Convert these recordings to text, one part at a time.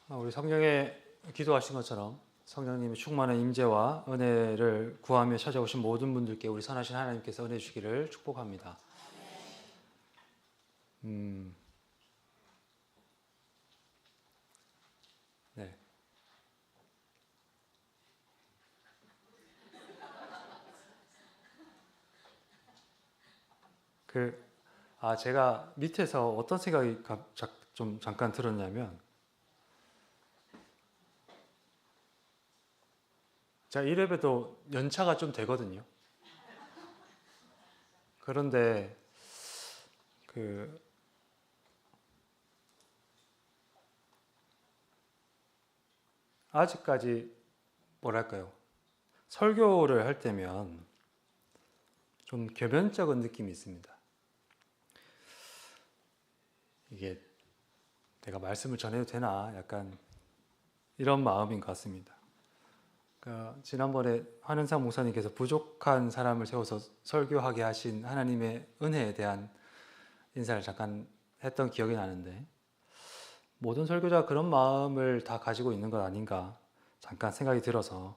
우리 성령에 기도하신 것처럼 성령님의 충만한 임재와 은혜를 구하며 찾아오신 모든 분들께 우리 선하신 하나님께서 은혜 주시기를 축복합니다. 네. 제가 밑에서 어떤 생각이 좀 잠깐 들었냐면, 제가 이래봬도 연차가 좀 되거든요. 그런데 아직까지 뭐랄까요, 설교를 할 때면 좀 교변적인 느낌이 있습니다. 이게 내가 말씀을 전해도 되나, 약간 이런 마음인 것 같습니다. 그러니까 지난번에 한은상 목사님께서 부족한 사람을 세워서 설교하게 하신 하나님의 은혜에 대한 인사를 잠깐 했던 기억이 나는데, 모든 설교자가 그런 마음을 다 가지고 있는 것 아닌가 잠깐 생각이 들어서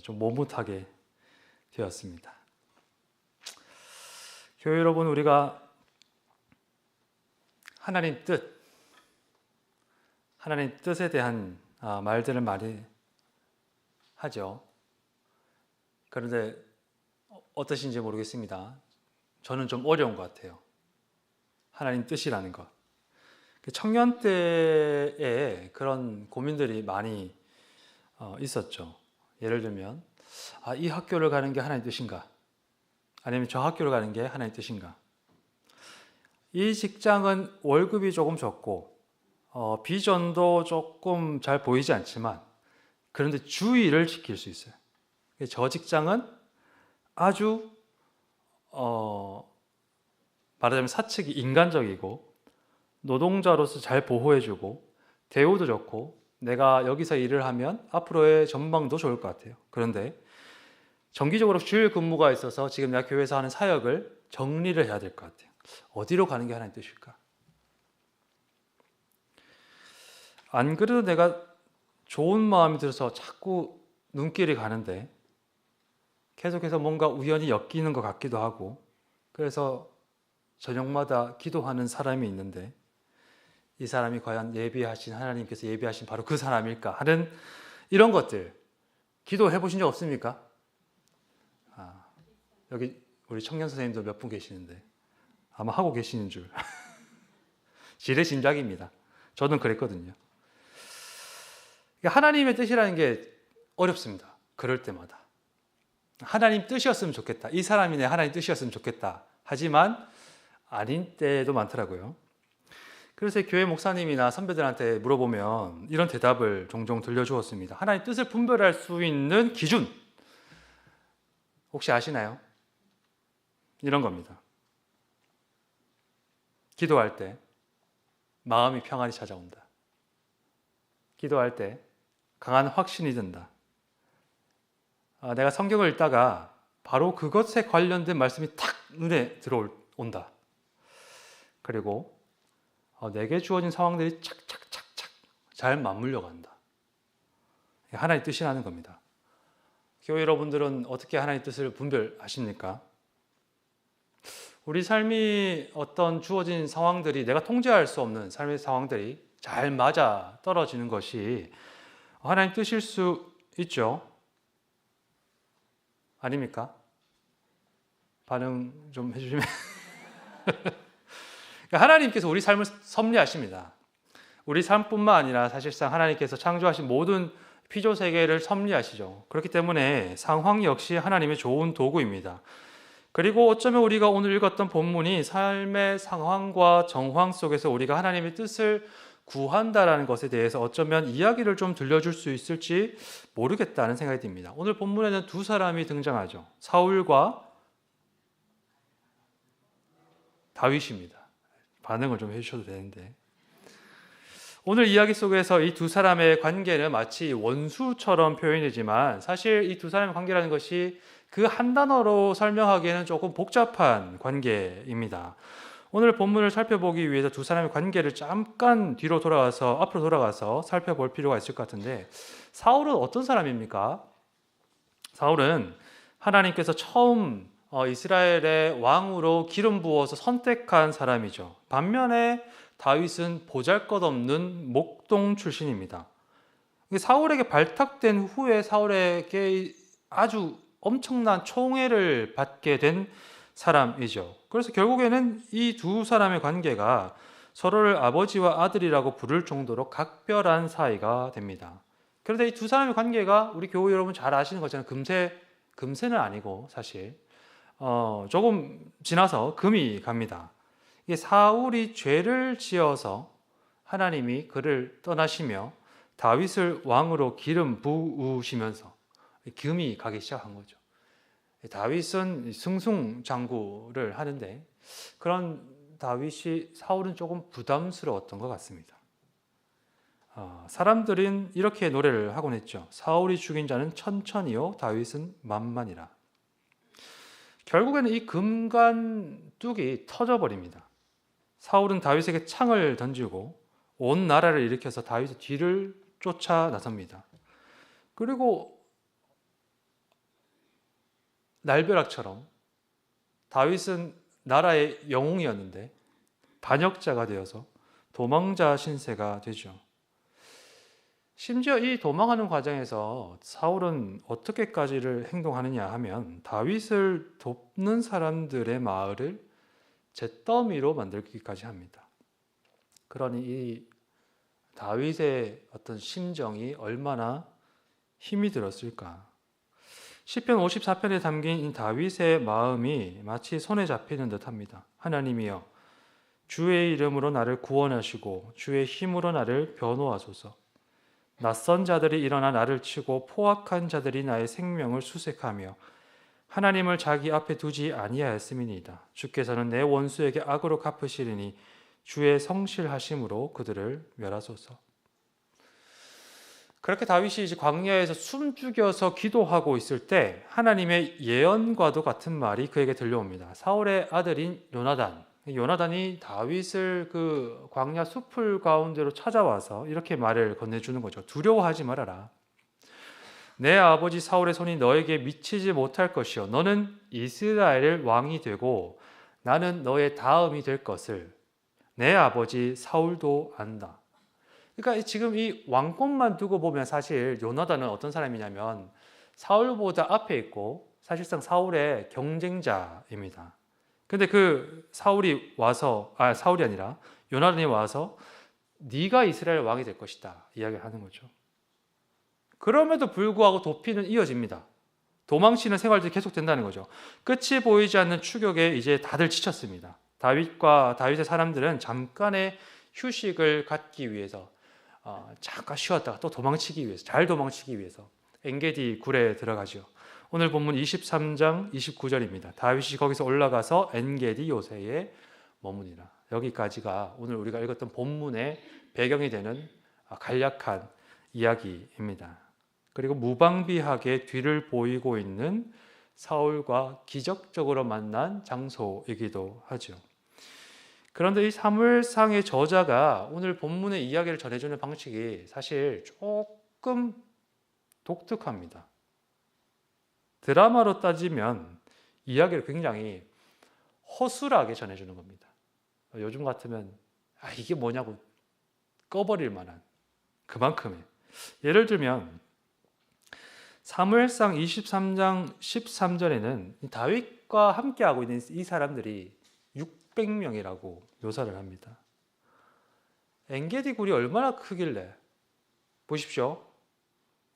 좀 머뭇하게 되었습니다. 교회 여러분, 우리가 하나님 뜻에 대한 말들을 많이 하죠. 그런데 어떠신지 모르겠습니다. 저는 좀 어려운 것 같아요. 하나님 뜻이라는 것. 청년 때에 그런 고민들이 많이 있었죠. 예를 들면, 이 학교를 가는 게 하나님 뜻인가? 아니면 저 학교를 가는 게 하나님 뜻인가? 이 직장은 월급이 조금 적고 비전도 조금 잘 보이지 않지만, 그런데 주의를 지킬 수 있어요. 저 직장은 아주 말하자면 사측이 인간적이고 노동자로서 잘 보호해주고 대우도 좋고 내가 여기서 일을 하면 앞으로의 전망도 좋을 것 같아요. 그런데 정기적으로 주일 근무가 있어서 지금 내가 교회에서 하는 사역을 정리를 해야 될 것 같아요. 어디로 가는 게 하나님 뜻일까? 안 그래도 내가 좋은 마음이 들어서 자꾸 눈길이 가는데 계속해서 뭔가 우연히 엮이는 것 같기도 하고, 그래서 저녁마다 기도하는 사람이 있는데 이 사람이 과연 하나님께서 예비하신 바로 그 사람일까 하는 이런 것들, 기도해 보신 적 없습니까? 여기 우리 청년 선생님도 몇 분 계시는데 아마 하고 계시는 줄 지레짐작입니다. 저는 그랬거든요. 하나님의 뜻이라는 게 어렵습니다. 그럴 때마다 하나님 뜻이었으면 좋겠다, 이 사람이 내 하나님 뜻이었으면 좋겠다, 하지만 아닌 때도 많더라고요. 그래서 교회 목사님이나 선배들한테 물어보면 이런 대답을 종종 들려주었습니다. 하나님 뜻을 분별할 수 있는 기준 혹시 아시나요? 이런 겁니다. 기도할 때 마음이 평안히 찾아온다. 기도할 때 강한 확신이 든다. 내가 성경을 읽다가 바로 그것에 관련된 말씀이 탁 눈에 들어온다. 그리고 내게 주어진 상황들이 착착착착 잘 맞물려 간다. 하나님 뜻이라는 겁니다. 교회 여러분들은 어떻게 하나님 뜻을 분별하십니까? 우리 삶이 어떤 주어진 상황들이, 내가 통제할 수 없는 삶의 상황들이 잘 맞아 떨어지는 것이 하나님 뜻일 수 있죠. 아닙니까? 반응 좀 해주시면. 하나님께서 우리 삶을 섭리하십니다. 우리 삶뿐만 아니라 사실상 하나님께서 창조하신 모든 피조 세계를 섭리하시죠. 그렇기 때문에 상황 역시 하나님의 좋은 도구입니다. 그리고 어쩌면 우리가 오늘 읽었던 본문이 삶의 상황과 정황 속에서 우리가 하나님의 뜻을 구한다라는 것에 대해서 어쩌면 이야기를 좀 들려줄 수 있을지 모르겠다는 생각이 듭니다. 오늘 본문에는 두 사람이 등장하죠. 사울과 다윗입니다. 반응을 좀 해주셔도 되는데, 오늘 이야기 속에서 이 두 사람의 관계는 마치 원수처럼 표현되지만 사실 이 두 사람의 관계라는 것이 그 한 단어로 설명하기에는 조금 복잡한 관계입니다. 오늘 본문을 살펴보기 위해서 두 사람의 관계를 잠깐 앞으로 돌아가서 살펴볼 필요가 있을 것 같은데, 사울은 어떤 사람입니까? 사울은 하나님께서 처음 이스라엘의 왕으로 기름 부어서 선택한 사람이죠. 반면에 다윗은 보잘것없는 목동 출신입니다. 사울에게 발탁된 후에 사울에게 아주 엄청난 총애를 받게 된 사람이죠. 그래서 결국에는 이 두 사람의 관계가 서로를 아버지와 아들이라고 부를 정도로 각별한 사이가 됩니다. 그런데 이 두 사람의 관계가 우리 교우 여러분 잘 아시는 것처럼 금세는 아니고 사실 조금 지나서 금이 갑니다. 이게 사울이 죄를 지어서 하나님이 그를 떠나시며 다윗을 왕으로 기름 부으시면서 금이 가기 시작한 거죠. 다윗은 승승장구를 하는데 그런 사울은 조금 부담스러웠던 것 같습니다. 사람들은 이렇게 노래를 하곤 했죠. 사울이 죽인 자는 천천히요, 다윗은 만만이라. 결국에는 이 금관뚝이 터져버립니다. 사울은 다윗에게 창을 던지고 온 나라를 일으켜서 다윗의 뒤를 쫓아 나섭니다. 그리고 날벼락처럼 다윗은 나라의 영웅이었는데 반역자가 되어서 도망자 신세가 되죠. 심지어 이 도망하는 과정에서 사울은 어떻게까지를 행동하느냐 하면 다윗을 돕는 사람들의 마을을 잿더미로 만들기까지 합니다. 그러니 이 다윗의 어떤 심정이 얼마나 힘이 들었을까. 시편 54편에 담긴 이 다윗의 마음이 마치 손에 잡히는 듯합니다. 하나님이여, 주의 이름으로 나를 구원하시고 주의 힘으로 나를 변호하소서. 낯선 자들이 일어나 나를 치고 포악한 자들이 나의 생명을 수색하며 하나님을 자기 앞에 두지 아니하였음이니이다. 주께서는 내 원수에게 악으로 갚으시리니 주의 성실하심으로 그들을 멸하소서. 그렇게 다윗이 이제 광야에서 숨죽여서 기도하고 있을 때 하나님의 예언과도 같은 말이 그에게 들려옵니다. 사울의 아들인 요나단이 다윗을 그 광야 숲을 가운데로 찾아와서 이렇게 말을 건네주는 거죠. 두려워하지 말아라. 내 아버지 사울의 손이 너에게 미치지 못할 것이요 너는 이스라엘의 왕이 되고 나는 너의 다음이 될 것을 내 아버지 사울도 안다. 그러니까 지금 이 왕권만 두고 보면 사실 요나단은 어떤 사람이냐면 사울보다 앞에 있고 사실상 사울의 경쟁자입니다. 근데 그 사울이 아니라 요나단이 와서 네가 이스라엘 왕이 될 것이다 이야기하는 거죠. 그럼에도 불구하고 도피는 이어집니다. 도망치는 생활들이 계속된다는 거죠. 끝이 보이지 않는 추격에 이제 다들 지쳤습니다. 다윗의 사람들은 잠깐의 휴식을 갖기 위해서 잠깐 쉬었다가 또 잘 도망치기 위해서 엔게디 굴에 들어가죠. 오늘 본문 23장 29절입니다. 다윗이 거기서 올라가서 엔게디 요새에 머무니라. 여기까지가 오늘 우리가 읽었던 본문의 배경이 되는 간략한 이야기입니다. 그리고 무방비하게 뒤를 보이고 있는 사울과 기적적으로 만난 장소이기도 하죠. 그런데 이 사무엘상의 저자가 오늘 본문의 이야기를 전해주는 방식이 사실 조금 독특합니다. 드라마로 따지면 이야기를 굉장히 허술하게 전해주는 겁니다. 요즘 같으면 이게 뭐냐고 꺼버릴 만한 그만큼의. 예를 들면 사무엘상 23장 13절에는 다윗과 함께하고 있는 이 사람들이 600명이라고 묘사를 합니다. 엔게디 굴이 얼마나 크길래 보십시오.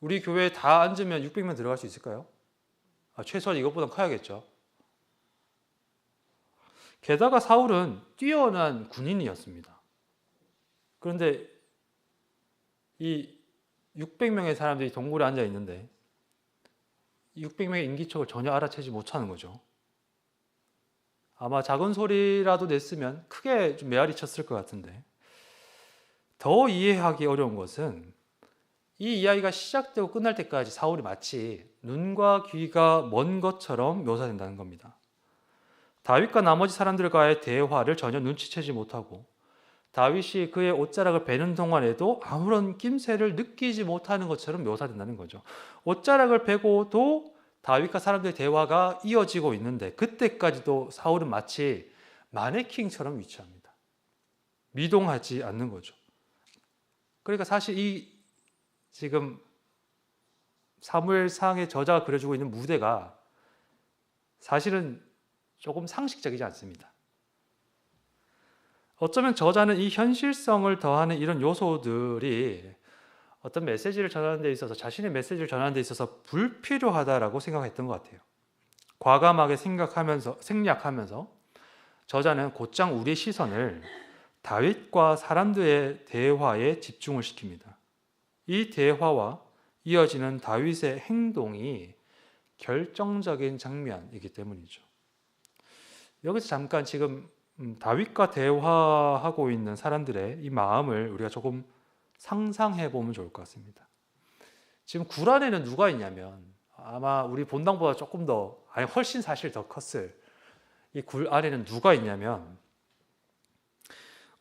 우리 교회에 다 앉으면 600명 들어갈 수 있을까요? 최소한 이것보다 커야겠죠. 게다가 사울은 뛰어난 군인이었습니다. 그런데 이 600명의 사람들이 동굴에 앉아 있는데 600명의 인기척을 전혀 알아채지 못하는 거죠. 아마 작은 소리라도 냈으면 크게 좀 메아리 쳤을 것 같은데 더 이해하기 어려운 것은 이 이야기가 시작되고 끝날 때까지 사울이 마치 눈과 귀가 먼 것처럼 묘사된다는 겁니다. 다윗과 나머지 사람들과의 대화를 전혀 눈치채지 못하고 다윗이 그의 옷자락을 베는 동안에도 아무런 낌새를 느끼지 못하는 것처럼 묘사된다는 거죠. 옷자락을 베고도 다윗과 사람들의 대화가 이어지고 있는데 그때까지도 사울은 마치 마네킹처럼 위치합니다. 미동하지 않는 거죠. 그러니까 사실 이 지금 사무엘상의 저자가 그려주고 있는 무대가 사실은 조금 상식적이지 않습니다. 어쩌면 저자는 이 현실성을 더하는 이런 요소들이 어떤 메시지를 전하는 데 있어서 자신의 메시지를 전하는 데 있어서 불필요하다라고 생각했던 것 같아요. 과감하게 생략하면서 저자는 곧장 우리의 시선을 다윗과 사람들의 대화에 집중을 시킵니다. 이 대화와 이어지는 다윗의 행동이 결정적인 장면이기 때문이죠. 여기서 잠깐 지금 다윗과 대화하고 있는 사람들의 이 마음을 우리가 조금 상상해 보면 좋을 것 같습니다. 지금 굴 안에는 누가 있냐면 아마 우리 본당보다 조금 더 훨씬 사실 더 컸을 이 굴 안에는 누가 있냐면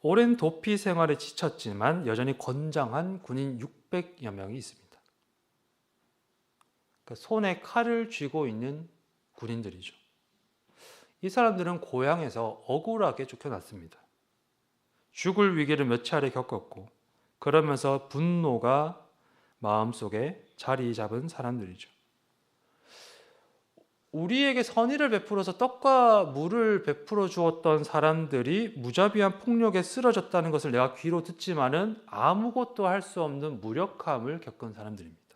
오랜 도피 생활에 지쳤지만 여전히 건장한 군인 600여 명이 있습니다. 그러니까 손에 칼을 쥐고 있는 군인들이죠. 이 사람들은 고향에서 억울하게 쫓겨났습니다. 죽을 위기를 몇 차례 겪었고 그러면서 분노가 마음속에 자리 잡은 사람들이죠. 우리에게 선의를 베풀어서 떡과 물을 베풀어 주었던 사람들이 무자비한 폭력에 쓰러졌다는 것을 내가 귀로 듣지만은 아무것도 할 수 없는 무력함을 겪은 사람들입니다.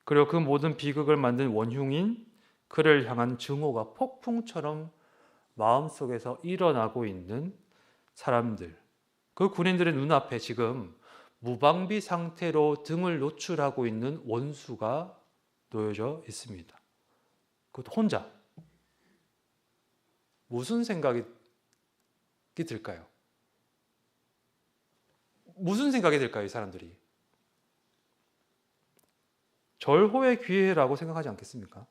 그리고 그 모든 비극을 만든 원흉인 그를 향한 증오가 폭풍처럼 마음속에서 일어나고 있는 사람들, 그 군인들의 눈앞에 지금 무방비 상태로 등을 노출하고 있는 원수가 놓여져 있습니다. 그것도 혼자. 무슨 생각이 들까요? 무슨 생각이 들까요, 이 사람들이? 절호의 기회라고 생각하지 않겠습니까?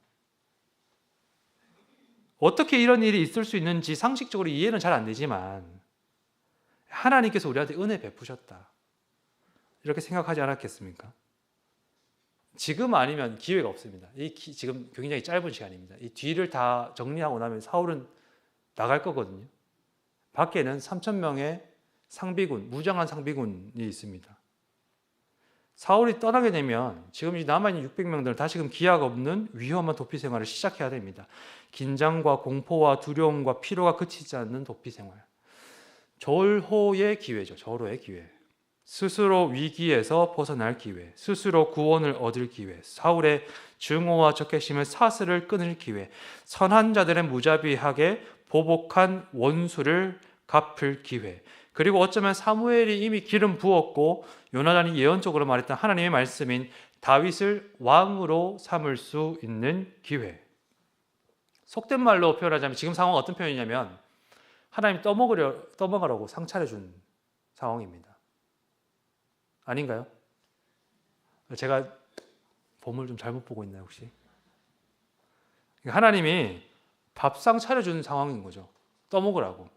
어떻게 이런 일이 있을 수 있는지 상식적으로 이해는 잘 안 되지만 하나님께서 우리한테 은혜 베푸셨다. 이렇게 생각하지 않았겠습니까? 지금 아니면 기회가 없습니다. 지금 굉장히 짧은 시간입니다. 이 뒤를 다 정리하고 나면 사울은 나갈 거거든요. 밖에는 3,000명의 상비군, 무장한 상비군이 있습니다. 사울이 떠나게 되면 지금 남아있는 600명들은 다시금 기약 없는 위험한 도피 생활을 시작해야 됩니다. 긴장과 공포와 두려움과 피로가 그치지 않는 도피 생활. 절호의 기회죠. 절호의 기회. 스스로 위기에서 벗어날 기회, 스스로 구원을 얻을 기회, 사울의 증오와 적개심을 사슬을 끊을 기회, 선한 자들의 무자비하게 보복한 원수를 갚을 기회, 그리고 어쩌면 사무엘이 이미 기름 부었고 요나단이 예언적으로 말했던 하나님의 말씀인 다윗을 왕으로 삼을 수 있는 기회. 속된 말로 표현하자면 지금 상황은 어떤 표현이냐면 하나님 떠먹으라고 상차려 준 상황입니다. 아닌가요? 제가 본문을 좀 잘못 보고 있나요, 혹시? 하나님이 밥상 차려주는 상황인 거죠. 떠먹으라고.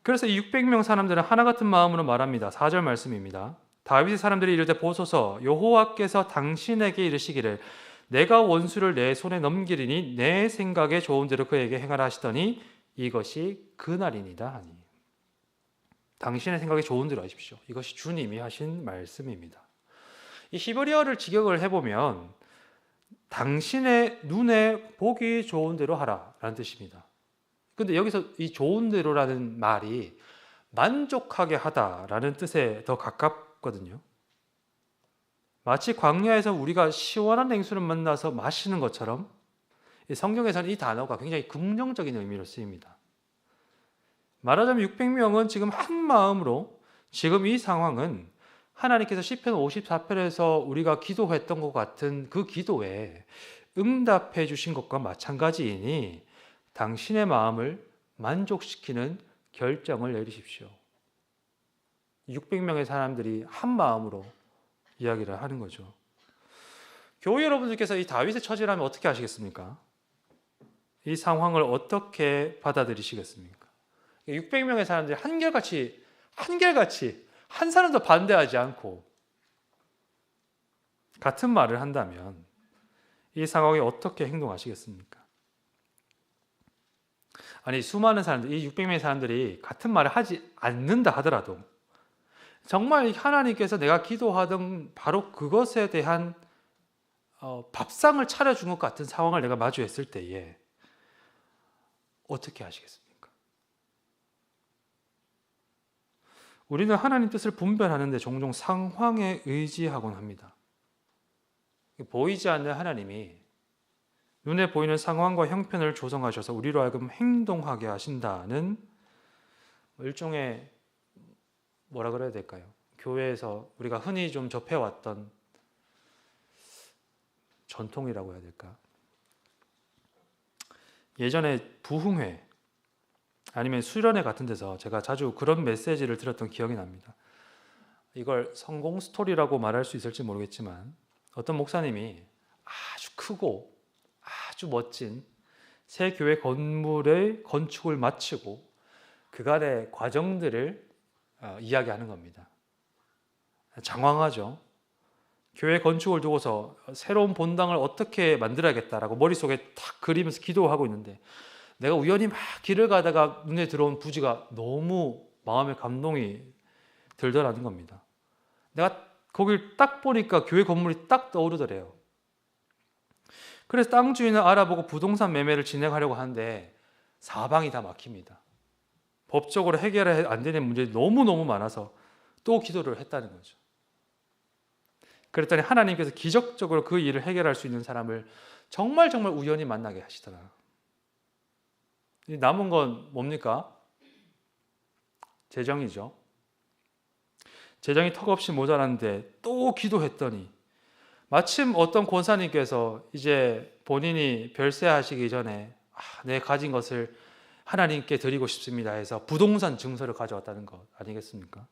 그래서 이 600명 사람들은 하나 같은 마음으로 말합니다. 4절 말씀입니다. 다윗의 사람들이 이르되 보소서 여호와께서 당신에게 이르시기를 내가 원수를 내 손에 넘기리니 내 생각에 좋은 대로 그에게 행하라 하시더니 이것이 그날이니이다 하니. 당신의 생각에 좋은 대로 하십시오. 이것이 주님이 하신 말씀입니다. 이 히브리어를 직역을 해보면 당신의 눈에 보기 좋은 대로 하라 라는 뜻입니다. 근데 여기서 이 좋은 대로라는 말이 만족하게 하다라는 뜻에 더 가깝거든요. 마치 광야에서 우리가 시원한 냉수를 만나서 마시는 것처럼 성경에서는 이 단어가 굉장히 긍정적인 의미로 쓰입니다. 말하자면 600명은 지금 한 마음으로 지금 이 상황은 하나님께서 시편 54편에서 우리가 기도했던 것 같은 그 기도에 응답해 주신 것과 마찬가지이니 당신의 마음을 만족시키는 결정을 내리십시오. 600명의 사람들이 한 마음으로 이야기를 하는 거죠. 교회 여러분들께서 이 다윗의 처지라면 어떻게 하시겠습니까? 이 상황을 어떻게 받아들이시겠습니까? 600명의 사람들이 한결같이 한 사람도 반대하지 않고 같은 말을 한다면 이 상황에 어떻게 행동하시겠습니까? 아니, 수많은 사람들, 이 600명의 사람들이 같은 말을 하지 않는다 하더라도 정말 하나님께서 내가 기도하던 바로 그것에 대한 밥상을 차려준 것 같은 상황을 내가 마주했을 때에 어떻게 하시겠습니까? 우리는 하나님 뜻을 분별하는데 종종 상황에 의지하곤 합니다. 보이지 않는 하나님이 눈에 보이는 상황과 형편을 조성하셔서 우리로 하여금 행동하게 하신다는 일종의 뭐라 그래야 될까요? 교회에서 우리가 흔히 좀 접해왔던 전통이라고 해야 될까? 예전에 부흥회 아니면 수련회 같은 데서 제가 자주 그런 메시지를 들었던 기억이 납니다. 이걸 성공 스토리라고 말할 수 있을지 모르겠지만 어떤 목사님이 아주 크고 아주 멋진 새 교회 건물의 건축을 마치고 그간의 과정들을 이야기하는 겁니다. 장황하죠. 교회 건축을 두고서 새로운 본당을 어떻게 만들어야겠다라고 머릿속에 탁 그리면서 기도하고 있는데 내가 우연히 막 길을 가다가 눈에 들어온 부지가 너무 마음에 감동이 들더라는 겁니다. 내가 거길 딱 보니까 교회 건물이 딱 떠오르더래요. 그래서 땅 주인을 알아보고 부동산 매매를 진행하려고 하는데 사방이 다 막힙니다. 법적으로 해결이 안 되는 문제들이 너무너무 많아서 또 기도를 했다는 거죠. 그랬더니 하나님께서 기적적으로 그 일을 해결할 수 있는 사람을 정말 우연히 만나게 하시더라. 남은 건 뭡니까? 재정이죠. 재정이 턱없이 모자란데 또 기도했더니 마침 어떤 권사님께서 이제 본인이 별세하시기 전에 내 가진 것을 하나님께 드리고 싶습니다 해서 부동산 증서를 가져왔다는 것 아니겠습니까?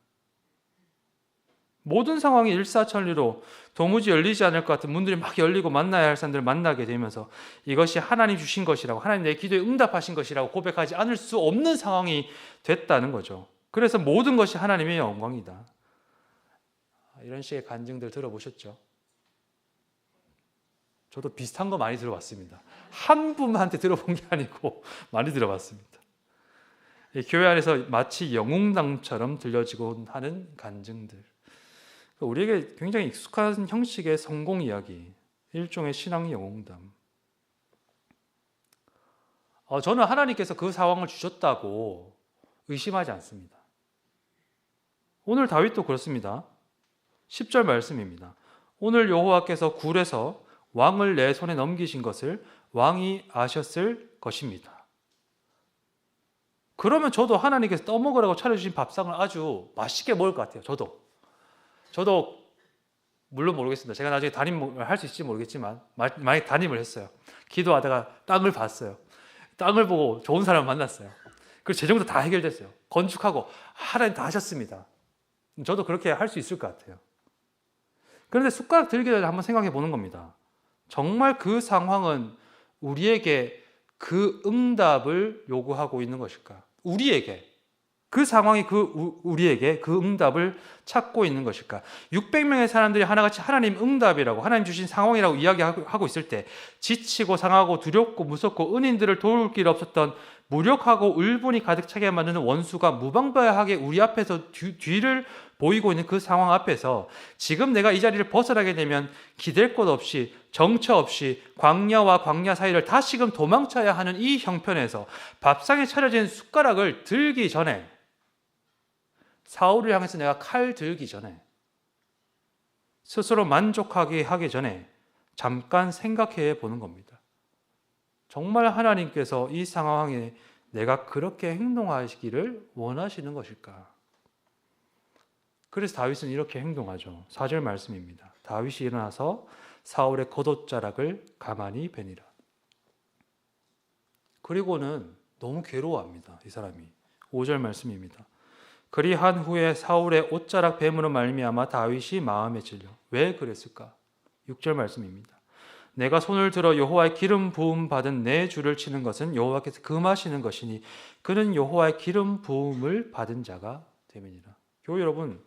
모든 상황이 일사천리로 도무지 열리지 않을 것 같은 문들이 막 열리고 만나야 할 사람들을 만나게 되면서 이것이 하나님 주신 것이라고 하나님 내 기도에 응답하신 것이라고 고백하지 않을 수 없는 상황이 됐다는 거죠. 그래서 모든 것이 하나님의 영광이다. 이런 식의 간증들 들어보셨죠? 저도 비슷한 거 많이 들어봤습니다. 한 분한테 들어본 게 아니고 많이 들어봤습니다. 교회 안에서 마치 영웅담처럼 들려지곤 하는 간증들. 우리에게 굉장히 익숙한 형식의 성공 이야기, 일종의 신앙 영웅담. 저는 하나님께서 그 상황을 주셨다고 의심하지 않습니다. 오늘 다윗도 그렇습니다. 10절 말씀입니다. 오늘 여호와께서 굴에서 왕을 내 손에 넘기신 것을 왕이 아셨을 것입니다. 그러면 저도 하나님께서 떠먹으라고 차려주신 밥상을 아주 맛있게 먹을 것 같아요. 저도 물론 모르겠습니다. 제가 나중에 담임을 할 수 있을지 모르겠지만 만약에 담임을 했어요. 기도하다가 땅을 봤어요. 땅을 보고 좋은 사람을 만났어요. 그래서 재정도 다 해결됐어요. 건축하고 하나님 다 하셨습니다. 저도 그렇게 할 수 있을 것 같아요. 그런데 숟가락 들기 전에 한번 생각해 보는 겁니다. 정말 그 상황은 우리에게 그 응답을 요구하고 있는 것일까? 우리에게 그 상황이 우리에게 그 응답을 찾고 있는 것일까? 600명의 사람들이 하나같이 하나님 응답이라고 하나님 주신 상황이라고 이야기하고 있을 때 지치고 상하고 두렵고 무섭고 은인들을 도울 길 없었던 무력하고 울분이 가득 차게 만드는 원수가 무방비하게 우리 앞에서 뒤를 보이고 있는 그 상황 앞에서 지금 내가 이 자리를 벗어나게 되면 기댈 곳 없이 정처 없이 광야와 광야 사이를 다시금 도망쳐야 하는 이 형편에서 밥상에 차려진 숟가락을 들기 전에 사울을 향해서 내가 칼 들기 전에 스스로 만족하게 하기 전에 잠깐 생각해 보는 겁니다. 정말 하나님께서 이 상황에 내가 그렇게 행동하시기를 원하시는 것일까? 그래서 다윗은 이렇게 행동하죠. 4절 말씀입니다. 다윗이 일어나서 사울의 겉옷자락을 가만히 베니라. 그리고는 너무 괴로워합니다. 이 사람이. 5절 말씀입니다. 그리한 후에 사울의 옷자락 뱀으로 말미암아 다윗이 마음에 질려. 왜 그랬을까? 6절 말씀입니다. 내가 손을 들어 여호와의 기름 부음 받은 내 주를 치는 것은 여호와께서 금하시는 것이니 그는 여호와의 기름 부음을 받은 자가 됨이니라. 교회 여러분,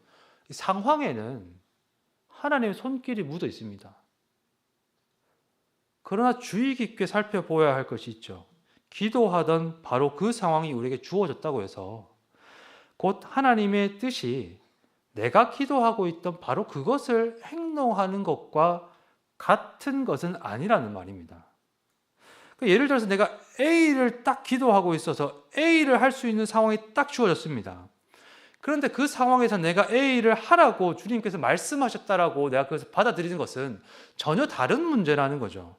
이 상황에는 하나님의 손길이 묻어 있습니다. 그러나 주의 깊게 살펴보아야 할 것이 있죠. 기도하던 바로 그 상황이 우리에게 주어졌다고 해서 곧 하나님의 뜻이 내가 기도하고 있던 바로 그것을 행동하는 것과 같은 것은 아니라는 말입니다. 예를 들어서 내가 A를 딱 기도하고 있어서 A를 할 수 있는 상황이 딱 주어졌습니다. 그런데 그 상황에서 내가 A를 하라고 주님께서 말씀하셨다라고 내가 그것을 받아들이는 것은 전혀 다른 문제라는 거죠.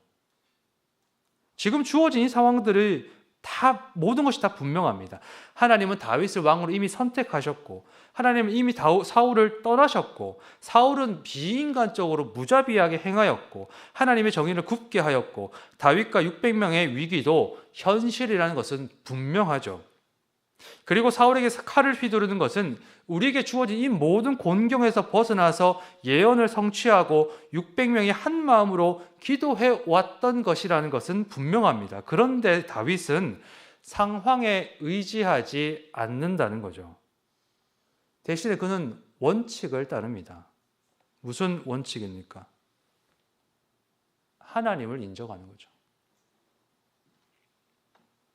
지금 주어진 이 상황들이 다 모든 것이 다 분명합니다. 하나님은 다윗을 왕으로 이미 선택하셨고 하나님은 이미 사울을 떠나셨고 사울은 비인간적으로 무자비하게 행하였고 하나님의 정의를 굽게 하였고 다윗과 600명의 위기도 현실이라는 것은 분명하죠. 그리고 사울에게 칼을 휘두르는 것은 우리에게 주어진 이 모든 곤경에서 벗어나서 예언을 성취하고 600명이 한 마음으로 기도해 왔던 것이라는 것은 분명합니다. 그런데 다윗은 상황에 의지하지 않는다는 거죠. 대신에 그는 원칙을 따릅니다. 무슨 원칙입니까? 하나님을 인정하는 거죠.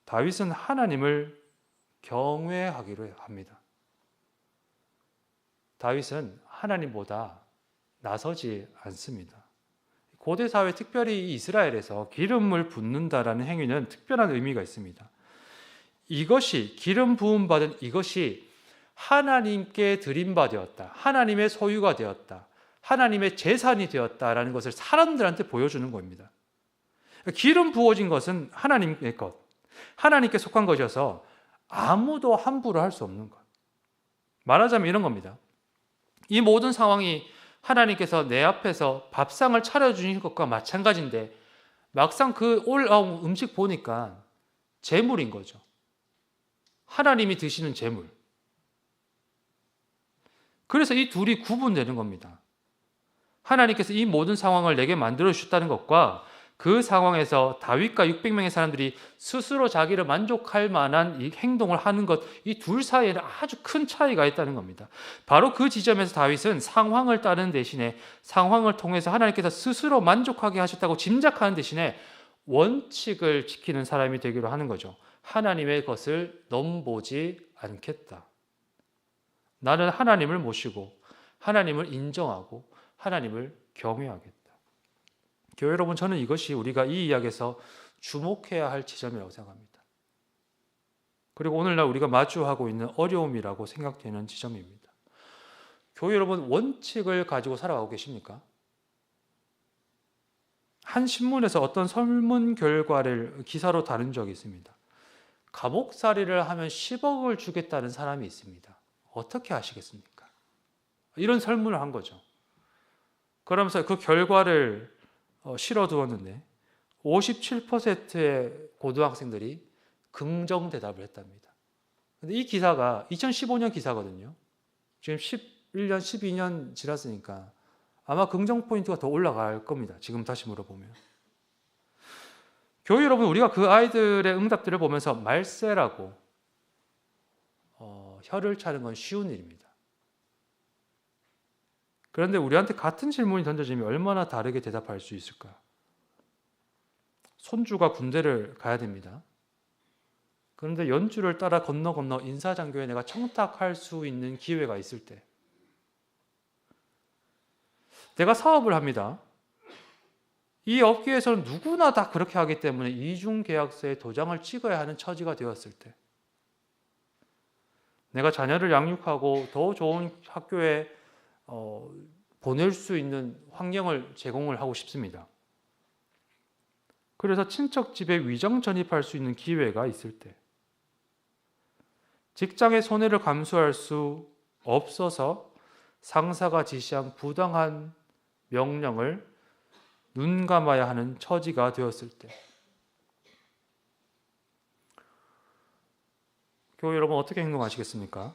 다윗은 하나님을 경외하기로 합니다. 다윗은 하나님보다 나서지 않습니다. 고대 사회, 특별히 이스라엘에서 기름을 붓는다라는 행위는 특별한 의미가 있습니다. 이것이 기름 부음 받은 이것이 하나님께 드린 바 되었다. 하나님의 소유가 되었다. 하나님의 재산이 되었다라는 것을 사람들한테 보여주는 겁니다. 기름 부어진 것은 하나님의 것, 하나님께 속한 것이어서 아무도 함부로 할 수 없는 것. 말하자면 이런 겁니다. 이 모든 상황이 하나님께서 내 앞에서 밥상을 차려주신 것과 마찬가지인데 막상 그 올라온 음식 보니까 재물인 거죠. 하나님이 드시는 재물. 그래서 이 둘이 구분되는 겁니다. 하나님께서 이 모든 상황을 내게 만들어 주셨다는 것과 그 상황에서 다윗과 600명의 사람들이 스스로 자기를 만족할 만한 이 행동을 하는 것, 이 둘 사이에는 아주 큰 차이가 있다는 겁니다. 바로 그 지점에서 다윗은 상황을 따르는 대신에 상황을 통해서 하나님께서 스스로 만족하게 하셨다고 짐작하는 대신에 원칙을 지키는 사람이 되기로 하는 거죠. 하나님의 것을 넘보지 않겠다. 나는 하나님을 모시고 하나님을 인정하고 하나님을 경외하겠다. 교회 여러분, 저는 이것이 우리가 이 이야기에서 주목해야 할 지점이라고 생각합니다. 그리고 오늘날 우리가 마주하고 있는 어려움이라고 생각되는 지점입니다. 교회 여러분, 원칙을 가지고 살아가고 계십니까? 한 신문에서 어떤 설문 결과를 기사로 다룬 적이 있습니다. 감옥살이를 하면 10억을 주겠다는 사람이 있습니다. 어떻게 하시겠습니까? 이런 설문을 한 거죠. 그러면서 그 결과를 실어두었는데 57%의 고등학생들이 긍정 대답을 했답니다. 근데 이 기사가 2015년 기사거든요. 지금 11년, 12년 지났으니까 아마 긍정 포인트가 더 올라갈 겁니다. 지금 다시 물어보면. 교회 여러분, 우리가 그 아이들의 응답들을 보면서 말세라고 혀를 차는 건 쉬운 일입니다. 그런데 우리한테 같은 질문이 던져지면 얼마나 다르게 대답할 수 있을까? 손주가 군대를 가야 됩니다. 그런데 연주를 따라 건너 인사장교에 내가 청탁할 수 있는 기회가 있을 때, 내가 사업을 합니다. 이 업계에서는 누구나 다 그렇게 하기 때문에 이중계약서에 도장을 찍어야 하는 처지가 되었을 때, 내가 자녀를 양육하고 더 좋은 학교에 보낼 수 있는 환경을 제공을 하고 싶습니다. 그래서 친척 집에 위정 전입할 수 있는 기회가 있을 때, 직장의 손해를 감수할 수 없어서 상사가 지시한 부당한 명령을 눈 감아야 하는 처지가 되었을 때, 교회 여러분, 어떻게 행동하시겠습니까?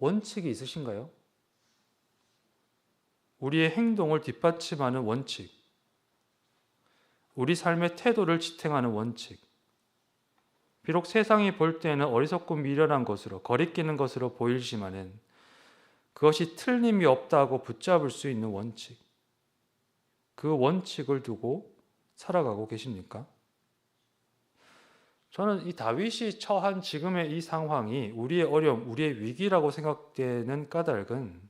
원칙이 있으신가요? 우리의 행동을 뒷받침하는 원칙, 우리 삶의 태도를 지탱하는 원칙, 비록 세상이 볼 때에는 어리석고 미련한 것으로 거리끼는 것으로 보이지만은 그것이 틀림이 없다고 붙잡을 수 있는 원칙, 그 원칙을 두고 살아가고 계십니까? 저는 이 다윗이 처한 지금의 이 상황이 우리의 어려움, 우리의 위기라고 생각되는 까닭은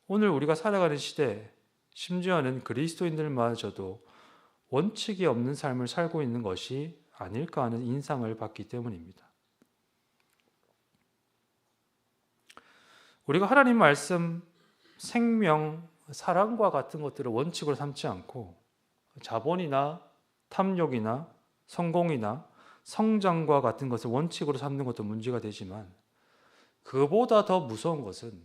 오늘 우리가 살아가는 시대, 심지어는 그리스도인들마저도 원칙이 없는 삶을 살고 있는 것이 아닐까 하는 인상을 받기 때문입니다. 우리가 하나님 말씀, 생명, 사랑과 같은 것들을 원칙으로 삼지 않고 자본이나 탐욕이나 성공이나 성장과 같은 것을 원칙으로 삼는 것도 문제가 되지만 그보다 더 무서운 것은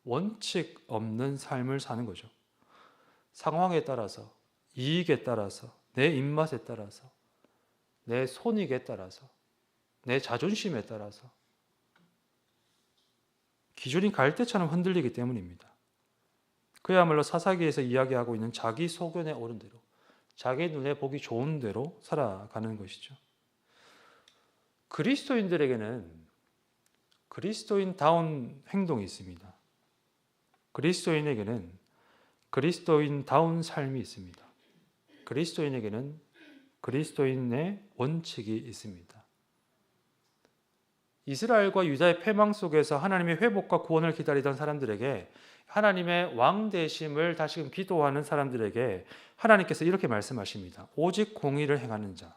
원칙 없는 삶을 사는 거죠. 상황에 따라서, 이익에 따라서, 내 입맛에 따라서, 내 손익에 따라서, 내 자존심에 따라서 기준이 갈대처럼 흔들리기 때문입니다. 그야말로 사사기에서 이야기하고 있는 자기 소견에 오른 대로, 자기 눈에 보기 좋은 대로 살아가는 것이죠. 그리스도인들에게는 그리스도인다운 행동이 있습니다. 그리스도인에게는 그리스도인다운 삶이 있습니다. 그리스도인에게는 그리스도인의 원칙이 있습니다. 이스라엘과 유다의 패망 속에서 하나님의 회복과 구원을 기다리던 사람들에게, 하나님의 왕 되심을 다시금 기도하는 사람들에게 하나님께서 이렇게 말씀하십니다. 오직 공의를 행하는 자,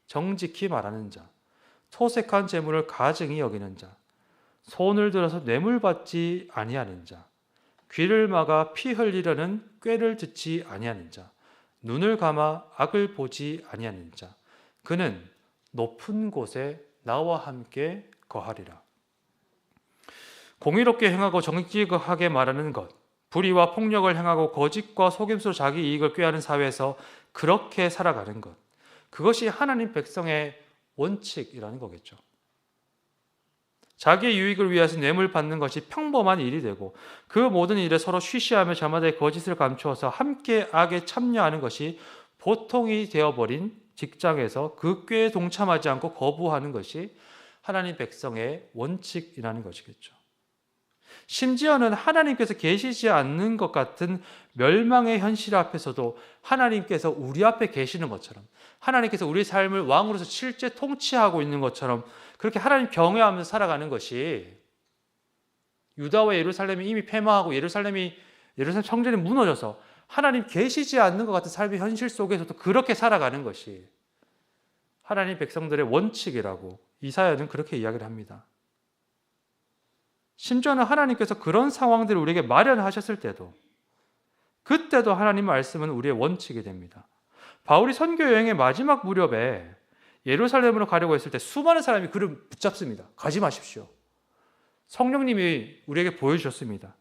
정직히 말하는 자, 토색한 재물을 가증히 여기는 자, 손을 들어서 뇌물 받지 아니하는 자, 귀를 막아 피 흘리려는 꾀를 듣지 아니하는 자, 눈을 감아 악을 보지 아니하는 자, 그는 높은 곳에 나와 함께 거하리라. 공의롭게 행하고 정직하게 말하는 것, 불의와 폭력을 행하고 거짓과 속임수로 자기 이익을 꾀하는 사회에서 그렇게 살아가는 것, 그것이 하나님 백성의 원칙이라는 거겠죠. 자기의 유익을 위해서 뇌물 받는 것이 평범한 일이 되고 그 모든 일에 서로 쉬쉬하며 저마다의 거짓을 감추어서 함께 악에 참여하는 것이 보통이 되어버린 직장에서 그 꾀에 동참하지 않고 거부하는 것이 하나님 백성의 원칙이라는 것이겠죠. 심지어는 하나님께서 계시지 않는 것 같은 멸망의 현실 앞에서도 하나님께서 우리 앞에 계시는 것처럼, 하나님께서 우리 삶을 왕으로서 실제 통치하고 있는 것처럼 그렇게 하나님 경외하면서 살아가는 것이, 유다와 예루살렘이 이미 패망하고 예루살렘 성전이 무너져서 하나님 계시지 않는 것 같은 삶의 현실 속에서도 그렇게 살아가는 것이 하나님 백성들의 원칙이라고 이사야는 그렇게 이야기를 합니다. 심지어는 하나님께서 그런 상황들을 우리에게 마련하셨을 때도, 그때도 하나님 말씀은 우리의 원칙이 됩니다. 바울이 선교 여행의 마지막 무렵에 예루살렘으로 가려고 했을 때 수많은 사람이 그를 붙잡습니다. 가지 마십시오. 성령님이 우리에게 보여주셨습니다.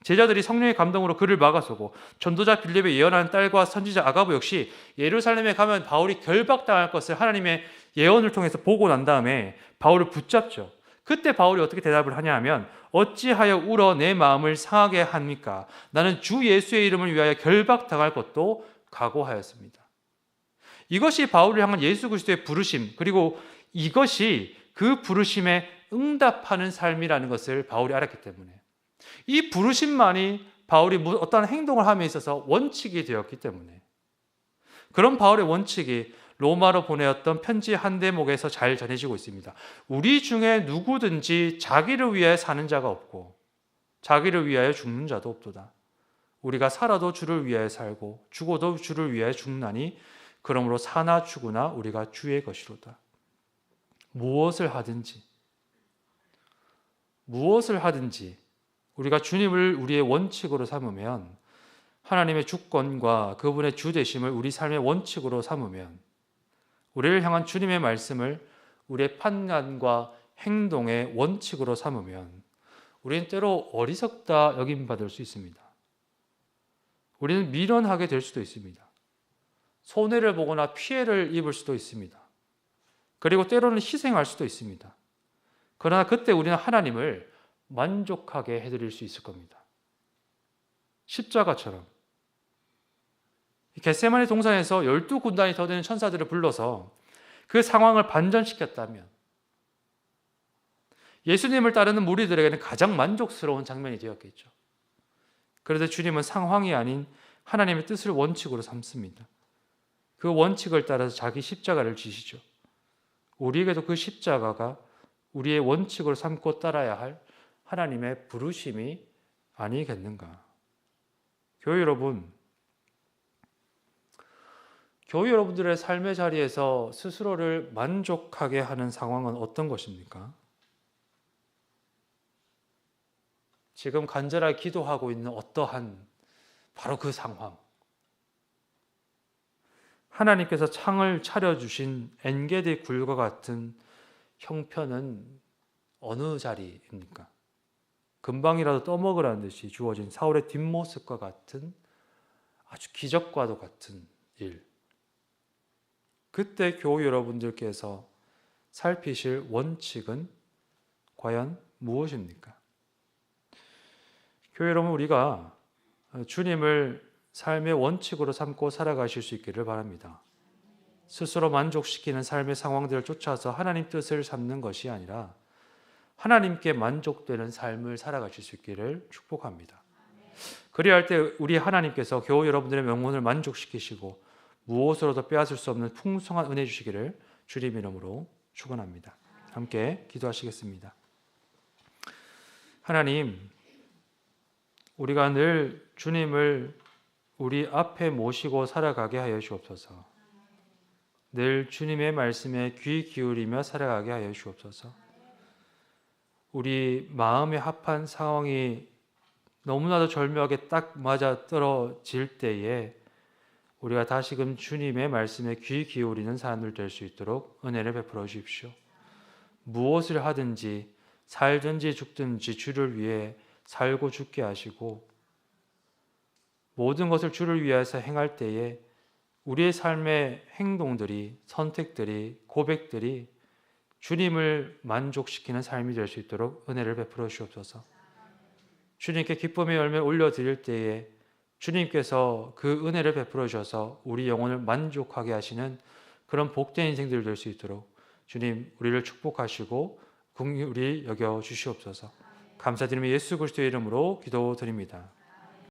제자들이 성령의 감동으로 그를 막아서고 전도자 빌립의 예언하는 딸과 선지자 아가보 역시 예루살렘에 가면 바울이 결박당할 것을 하나님의 예언을 통해서 보고 난 다음에 바울을 붙잡죠. 그때 바울이 어떻게 대답을 하냐 하면, 어찌하여 울어 내 마음을 상하게 합니까? 나는 주 예수의 이름을 위하여 결박당할 것도 각오하였습니다. 이것이 바울을 향한 예수 그리스도의 부르심, 그리고 이것이 그 부르심에 응답하는 삶이라는 것을 바울이 알았기 때문에, 이 부르심만이 바울이 어떤 행동을 함에 있어서 원칙이 되었기 때문에, 그런 바울의 원칙이 로마로 보내었던 편지 한 대목에서 잘 전해지고 있습니다. 우리 중에 누구든지 자기를 위하여 사는 자가 없고 자기를 위하여 죽는 자도 없도다. 우리가 살아도 주를 위하여 살고 죽어도 주를 위하여 죽나니 그러므로 사나 죽으나 우리가 주의 것이로다. 무엇을 하든지 우리가 주님을 우리의 원칙으로 삼으면, 하나님의 주권과 그분의 주되심을 우리 삶의 원칙으로 삼으면, 우리를 향한 주님의 말씀을 우리의 판단과 행동의 원칙으로 삼으면 우리는 때로 어리석다 여김받을 수 있습니다. 우리는 미련하게 될 수도 있습니다. 손해를 보거나 피해를 입을 수도 있습니다. 그리고 때로는 희생할 수도 있습니다. 그러나 그때 우리는 하나님을 만족하게 해드릴 수 있을 겁니다. 십자가처럼 겟세마네 동산에서 12군단이 더 되는 천사들을 불러서 그 상황을 반전시켰다면 예수님을 따르는 무리들에게는 가장 만족스러운 장면이 되었겠죠. 그런데 주님은 상황이 아닌 하나님의 뜻을 원칙으로 삼습니다. 그 원칙을 따라서 자기 십자가를 지시죠. 우리에게도 그 십자가가 우리의 원칙으로 삼고 따라야 할 하나님의 부르심이 아니겠는가. 교회 여러분들의 삶의 자리에서 스스로를 만족하게 하는 상황은 어떤 것입니까? 지금 간절하게 기도하고 있는 어떠한 바로 그 상황. 하나님께서 창을 차려주신 엔게디 굴과 같은 형편은 어느 자리입니까? 금방이라도 떠먹으라는 듯이 주어진 사울의 뒷모습과 같은 아주 기적과도 같은 일. 그때 교우 여러분들께서 살피실 원칙은 과연 무엇입니까? 교회 여러분, 우리가 주님을 삶의 원칙으로 삼고 살아가실 수 있기를 바랍니다. 스스로 만족시키는 삶의 상황들을 쫓아서 하나님 뜻을 삼는 것이 아니라 하나님께 만족되는 삶을 살아가실 수 있기를 축복합니다. 그리야 할 때 우리 하나님께서 교우 여러분들의 영혼을 만족시키시고 무엇으로도 빼앗을 수 없는 풍성한 은혜 주시기를 주님 이름으로 축원합니다. 함께 기도하시겠습니다. 하나님, 우리가 늘 주님을 우리 앞에 모시고 살아가게 하여 주옵소서. 늘 주님의 말씀에 귀 기울이며 살아가게 하여 주옵소서. 우리 마음에 합한 상황이 너무나도 절묘하게 딱 맞아 떨어질 때에 우리가 다시금 주님의 말씀에 귀 기울이는 사람들 될 수 있도록 은혜를 베풀어 주십시오. 무엇을 하든지 살든지 죽든지 주를 위해 살고 죽게 하시고 모든 것을 주를 위해서 행할 때에 우리의 삶의 행동들이, 선택들이, 고백들이 주님을 만족시키는 삶이 될 수 있도록 은혜를 베풀어 주옵소서. 주님께 기쁨의 열매 올려드릴 때에 주님께서 그 은혜를 베풀어 주셔서 우리 영혼을 만족하게 하시는 그런 복된 인생들 될 수 있도록 주님 우리를 축복하시고 긍휼히 여겨 주시옵소서. 감사드리며 예수 그리스도의 이름으로 기도드립니다.